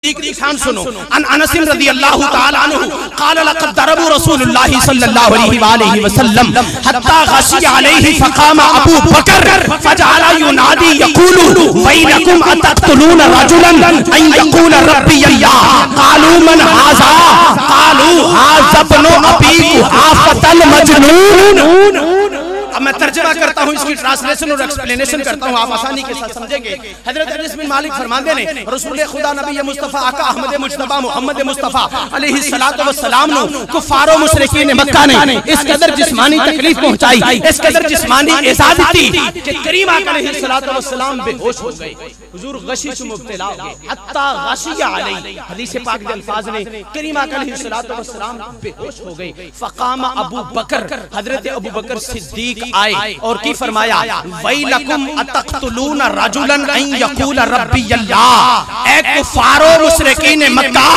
शान सुनो। अन अनस रज़ियल्लाहु तआला अन्हु क़ाल लक़द दरबु रसूलुल्लाह सल्लल्लाहु अलैहि वसल्लम हत्ता ग़शिया अलैहि फ़क़ाम अबू बकर फ़जअला युनादी यक़ूलु वैलकुम अतक़्तुलून रजुलन अन यक़ूल रब्बी अल्लाह क़ालू मन हाज़ा क़ालू हाज़ा इब्नु अबी कुहाफ़तल मजनून। अब मैं तर्जुमा करता हूँ, इसकी ट्रांसलेशन और एक्सप्लेनेशन करता हूँ, आप आसानी के साथ समझेंगे। हजरत अनस बिन मालिक फरमाते हैं रसूल खुदा नबी मुस्तफा आका अहमद मुज्तबा मोहम्मद मुस्तफा अलैहि सलातो व सलाम नो कुफार व मुशरिकीन मक्का ने इस कदर जिस्मानी तकलीफ पहुंचाई, इस कदर जिस्मानी इजाद दी कि करीम आका अलैहि सलातो व सलाम बेहोश हो गए, हुजूर गशी से मुब्तला हो गए। हत्ता गशिया अलैहि, हदीस पाक के अल्फाज ने करीम आका अलैहि सलातो व सलाम बेहोश हो गए। फ़क़ाम अबू बकर, हजरत अबू बकर सिद्दीक आए और की फरमाया वैलकुम अतक़्तुलून रजुलन अन यक़ूल रब्बी अल्लाह। ए कुफारो मुशरिकीन मक्का,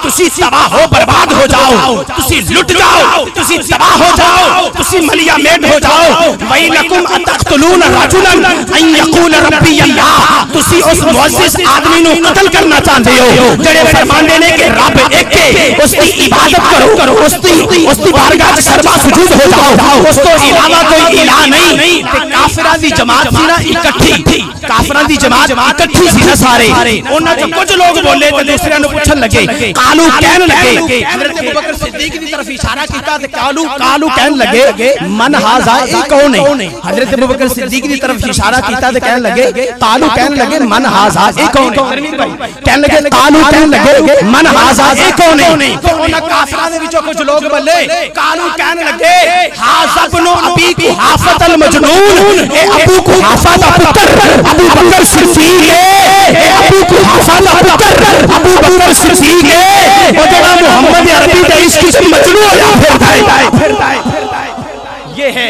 तुसी तबाह हो बर्बाद हो जाओ, तुसी लुट जाओ, तुसी तबाह हो जाओ, तुसी मलिया मेट हो जाओ। वैलकुम अतक़्तुलून रजुलन अन यक़ूल रब्बी अल्लाह, तुसी उस मुअज़्ज़िज़ आदमी नु कत्ल करना चाहते हो जेड़े फरमांदे ने कि रब एक है, उसकी इबादत करो, उसकी बारगाह च सरबा सुजूद हो जाओ, उस तो इलावा कोई इला नहीं। काफिरां दी जमात सी ना इकट्ठी, काफिरां दी जमात इकट्ठी सी ना सारे, उन्हां च कुछ लोग बोले ते दूसरियां नु पूछन लगे, कालू कहन लगे, हजरत अबू बकर सिद्दीक दी तरफ इशारा कीता ते कालू कहन लगे मन हाज़ा, ए कौन है। हजरत अबू बकर सिद्दीक दी तरफ इशारा कीता ते कहन लगे, कालू कहन लगे मन हाज़ा, ए कौन है। कहन लगे कालू कहन लगे मन हाज़ा, ए कौन है। तो उन्हां काफिरां दे विचों कुछ लोग बोले, कालू कहन लगे हाज़ा इब्नु अबी कुहाफ़तल मजनून, ए अबू कुहाफ़ा दा पुत्र अबू बकर सिद्दीक है, ए अबू कुहाफ़ा दा पुत्र अबू बकर सिद्दीक है, ओ जेड़ा मोहम्मद अरबी दे इश्क च मजनू होया फिरदा है। ये है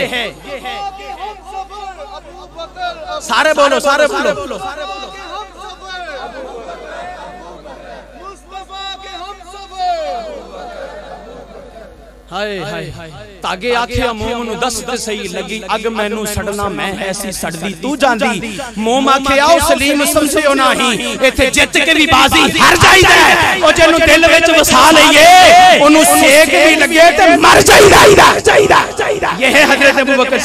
सारे बोलो, सारे बोलो। हाय हाय तागे आखे मोम नु दस ते सही लगी अग मैनू सड़ना, मैं ऐसी सड़दी तू जांदी। मोम आखे आओ सलीम समझियो नाही, इथे जित के भी बाजी हार जाईदा है, ओ जेनु दिल विच वसा लईए ओनु सेक भी लगे ते मर जाईदा। ये है हजरत अबू बकर।